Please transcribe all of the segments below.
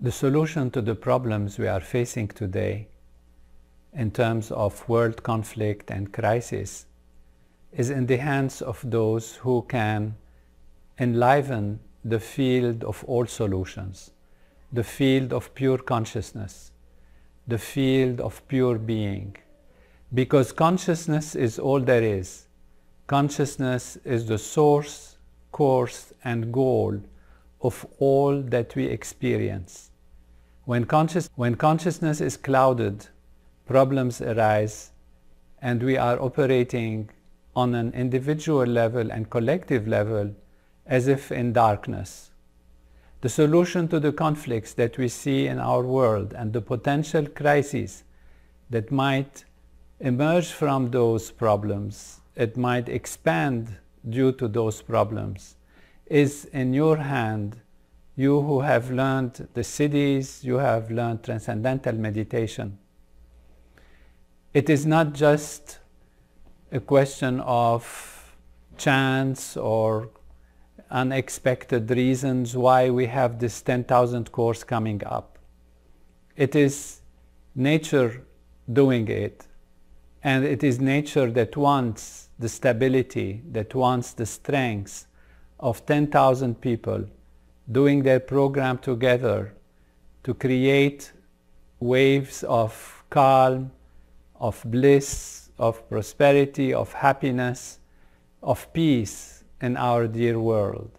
The solution to the problems we are facing today in terms of world conflict and crisis is in the hands of those who can enliven the field of all solutions, the field of pure consciousness, the field of pure being. Because consciousness is all there is. Consciousness is the source, course, and goal of all that we experience. When consciousness is clouded, problems arise, and we are operating on an individual level and collective level as if in darkness. The solution to the conflicts that we see in our world and the potential crises that might emerge from those problems, it might expand due to those problems, is in your hand. You who have learned the siddhis, you have learned transcendental meditation. It is not just a question of chance or unexpected reasons why we have this 10,000 course coming up. It is nature doing it, and it is nature that wants the stability, that wants the strength of 10,000 people doing their program together to create waves of calm, of bliss, of prosperity, of happiness, of peace in our dear world.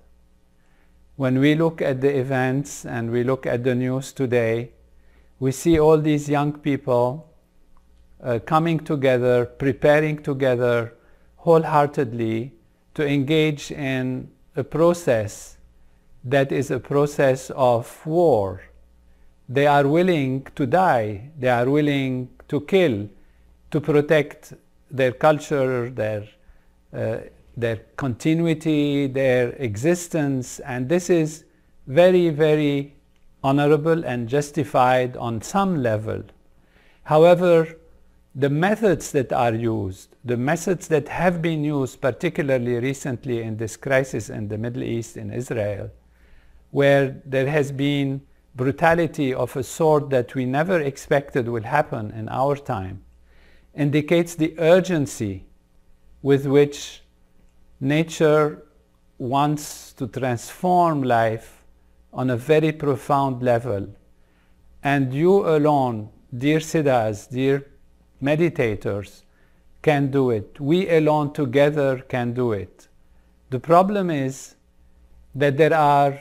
When we look at the events and we look at the news today, we see all these young people coming together, preparing together wholeheartedly to engage in a process that is a process of war. They are willing to die, they are willing to kill, to protect their culture, their continuity, their existence, and this is very, very honorable and justified on some level. However, the methods that are used, the methods that have been used, particularly recently in this crisis in the Middle East, in Israel, where there has been brutality of a sort that we never expected will happen in our time, indicates the urgency with which nature wants to transform life on a very profound level. And you alone, dear siddhas, dear meditators, can do it. We alone together can do it. The problem is that there are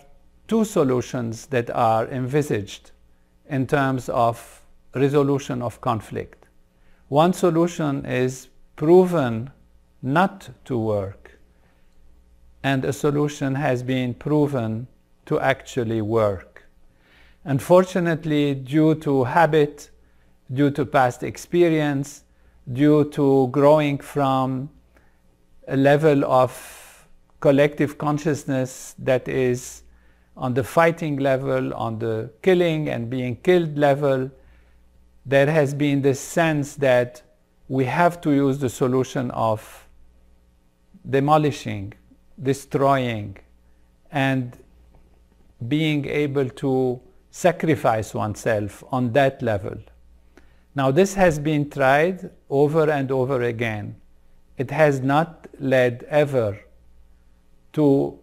two solutions that are envisaged in terms of resolution of conflict. One solution is proven not to work, and a solution has been proven to actually work. Unfortunately, due to habit, due to past experience, due to growing from a level of collective consciousness that is on the fighting level, on the killing and being killed level, there has been this sense that we have to use the solution of demolishing, destroying, and being able to sacrifice oneself on that level. Now, this has been tried over and over again. It has not led ever to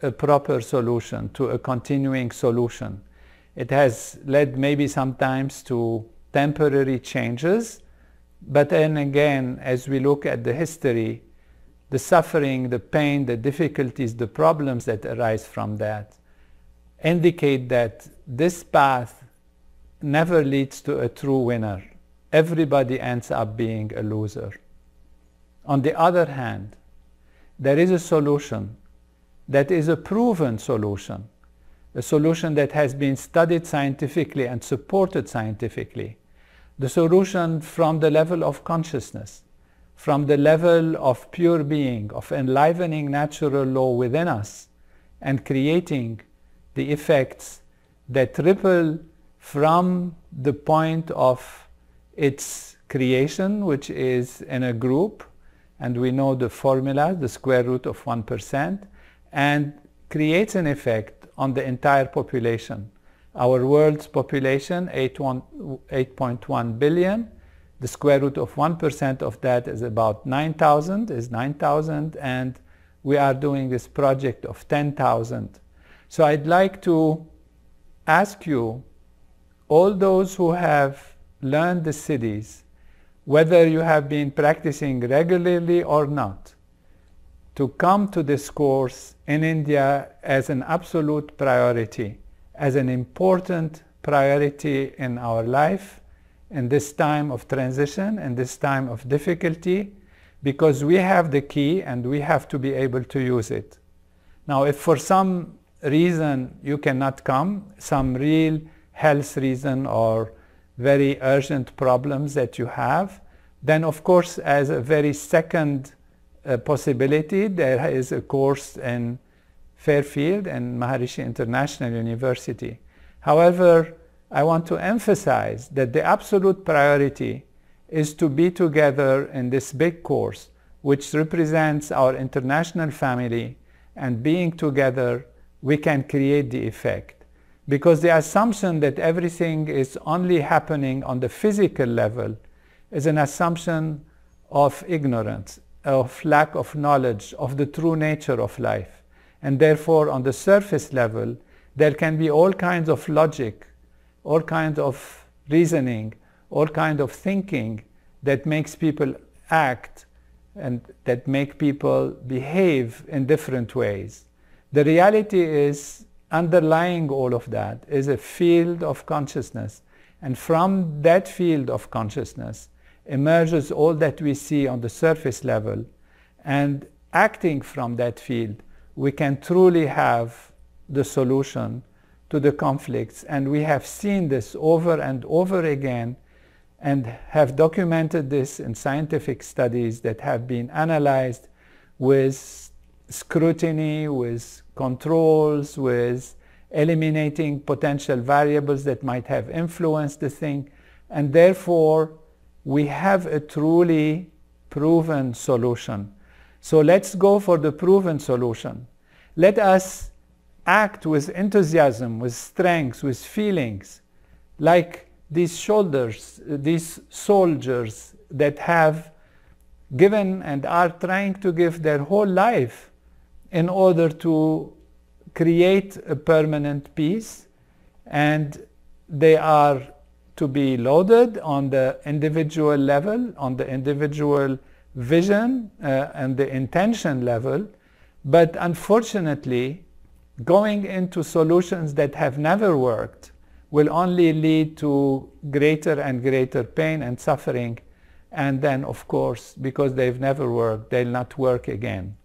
a proper solution, to a continuing solution. It has led maybe sometimes to temporary changes, but then again, as we look at the history, the suffering, the pain, the difficulties, the problems that arise from that indicate that this path never leads to a true winner. Everybody ends up being a loser. On the other hand, there is a solution that is a proven solution, a solution that has been studied scientifically and supported scientifically, the solution from the level of consciousness, from the level of pure being, of enlivening natural law within us and creating the effects that ripple from the point of its creation, which is in a group, and we know the formula, the square root of 1%, and creates an effect on the entire population. Our world's population, 8.1 billion. The square root of 1% of that is about 9,000, and we are doing this project of 10,000. So I'd like to ask you, all those who have learned the siddhis, whether you have been practicing regularly or not, to come to this course in India as an absolute priority, as an important priority in our life, in this time of transition, in this time of difficulty, because we have the key and we have to be able to use it. Now, if for some reason you cannot come, some real health reason or very urgent problems that you have, then of course as a very second possibility, there is a course in Fairfield and Maharishi International University. However, I want to emphasize that the absolute priority is to be together in this big course, which represents our international family, and being together, we can create the effect. Because the assumption that everything is only happening on the physical level is an assumption of ignorance, of lack of knowledge of the true nature of life. And therefore, on the surface level, there can be all kinds of logic, all kinds of reasoning, all kinds of thinking that makes people act and that make people behave in different ways. The reality is, underlying all of that is a field of consciousness. And from that field of consciousness emerges all that we see on the surface level. And acting from that field, we can truly have the solution to the conflicts. And we have seen this over and over again, and have documented this in scientific studies that have been analyzed with scrutiny, with controls, with eliminating potential variables that might have influenced the thing. And therefore, we have a truly proven solution. So let's go for the proven solution. Let us act with enthusiasm, with strength, with feelings, like these these soldiers that have given and are trying to give their whole life in order to create a permanent peace. And they are to be lauded on the individual level, on the individual vision and the intention level. But unfortunately, going into solutions that have never worked will only lead to greater and greater pain and suffering. And then, of course, because they've never worked, they'll not work again.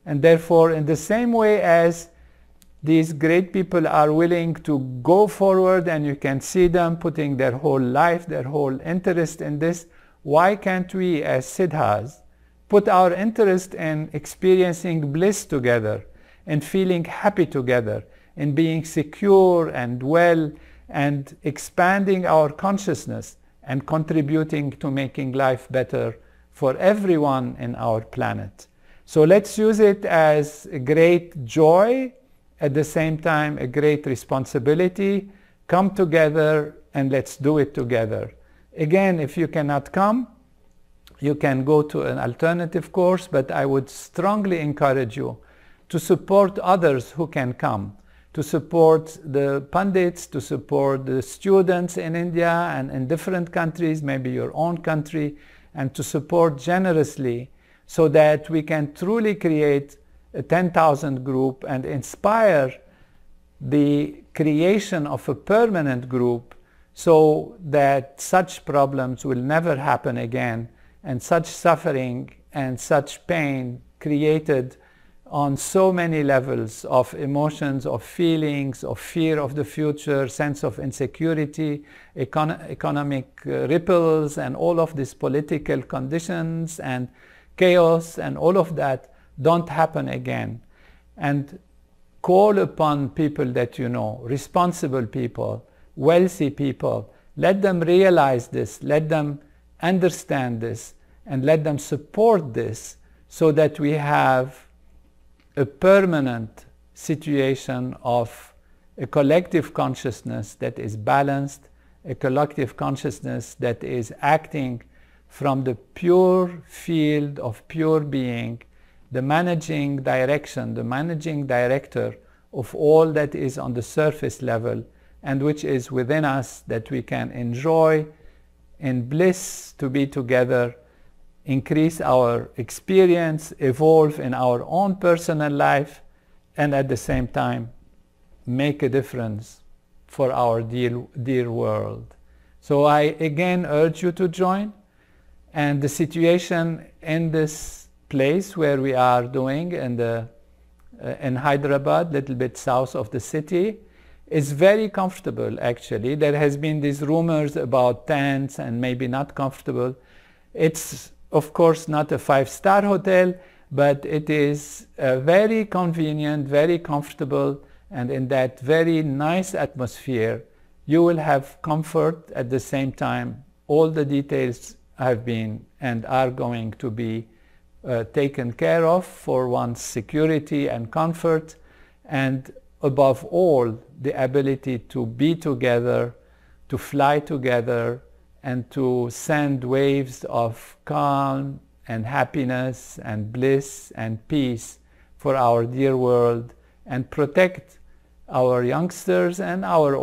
And therefore, in the same way as these great people are willing to go forward, and you can see them putting their whole life, their whole interest in this, why can't we as siddhas put our interest in experiencing bliss together, and feeling happy together, in being secure and well, and expanding our consciousness and contributing to making life better for everyone in our planet. So let's use it as a great joy, at the same time a great responsibility. Come together and let's do it together. Again, if you cannot come, you can go to an alternative course, but I would strongly encourage you to support others who can come, to support the pundits, to support the students in India and in different countries, maybe your own country, and to support generously so that we can truly create a 10,000 group and inspire the creation of a permanent group, so that such problems will never happen again, and such suffering and such pain created on so many levels of emotions, of feelings, of fear of the future, sense of insecurity, economic ripples, and all of these political conditions and chaos and all of that don't happen again. And call upon people that you know, responsible people, wealthy people. Let them realize this, let them understand this, and let them support this, so that we have a permanent situation of a collective consciousness that is balanced, a collective consciousness that is acting from the pure field of pure being, the managing direction, the managing director of all that is on the surface level and which is within us, that we can enjoy in bliss to be together, increase our experience, evolve in our own personal life, and at the same time make a difference for our dear world. So I again urge you to join. And the situation in this place where we are doing in Hyderabad, little bit south of the city, is very comfortable actually. There has been these rumors about tents and maybe not comfortable. It's of course not a 5-star hotel, but it is very convenient, very comfortable, and in that very nice atmosphere you will have comfort at the same time. All the details have been and are going to be taken care of for one's security and comfort, and above all the ability to be together, to fly together, and to send waves of calm and happiness and bliss and peace for our dear world, and protect our youngsters and our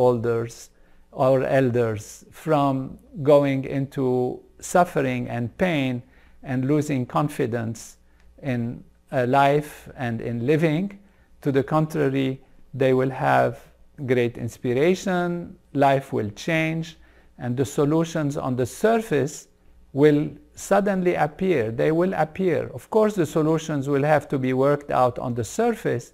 elders from going into suffering and pain and losing confidence in life and in living. To the contrary, they will have great inspiration, life will change, and the solutions on the surface will suddenly appear. They will appear. Of course, the solutions will have to be worked out on the surface,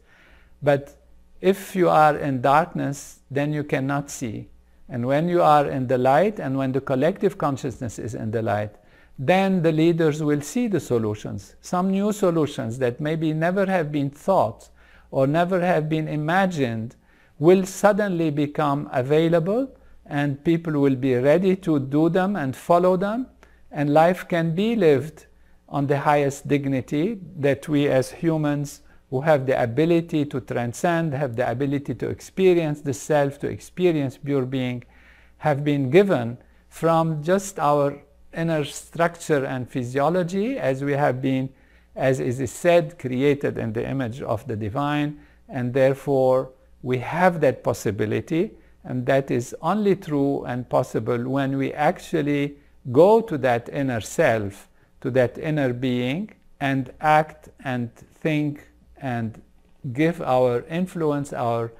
but if you are in darkness, then you cannot see. And when you are in the light, and when the collective consciousness is in the light, then the leaders will see the solutions. Some new solutions that maybe never have been thought or never have been imagined will suddenly become available, and people will be ready to do them and follow them, and life can be lived on the highest dignity that we as humans who have the ability to transcend, have the ability to experience the self, to experience pure being, have been given from just our inner structure and physiology, as we have been, as is said, created in the image of the divine, and therefore we have that possibility, and that is only true and possible when we actually go to that inner self, to that inner being, and act and think and give our influence, our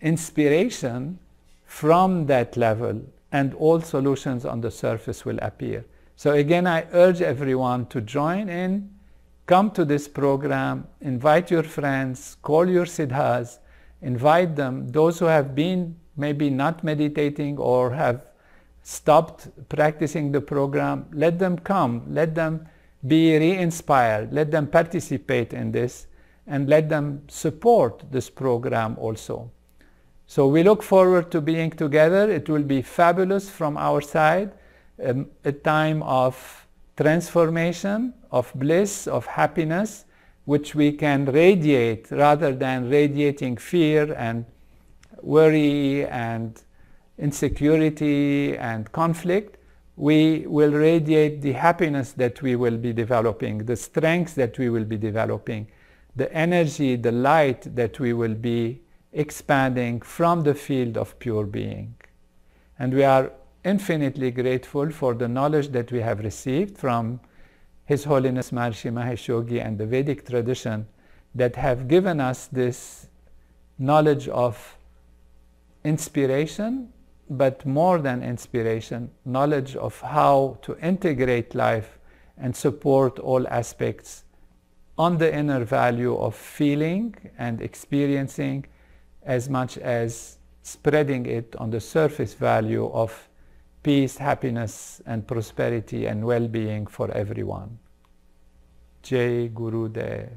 inspiration from that level, and all solutions on the surface will appear. So again, I urge everyone to join in, come to this program, invite your friends, call your siddhas, invite them, those who have been maybe not meditating or have stopped practicing the program, let them come, let them be re-inspired, let them participate in this, and let them support this program also. So we look forward to being together. It will be fabulous from our side, a time of transformation, of bliss, of happiness, which we can radiate rather than radiating fear and worry and insecurity and conflict. We will radiate the happiness that we will be developing, the strength that we will be developing, the energy, the light that we will be expanding from the field of pure being. And we are infinitely grateful for the knowledge that we have received from His Holiness Maharishi Mahesh Yogi and the Vedic tradition that have given us this knowledge of inspiration, but more than inspiration, knowledge of how to integrate life and support all aspects on the inner value of feeling and experiencing, as much as spreading it on the surface value of peace, happiness, and prosperity and well-being for everyone. Jai Guru Dev.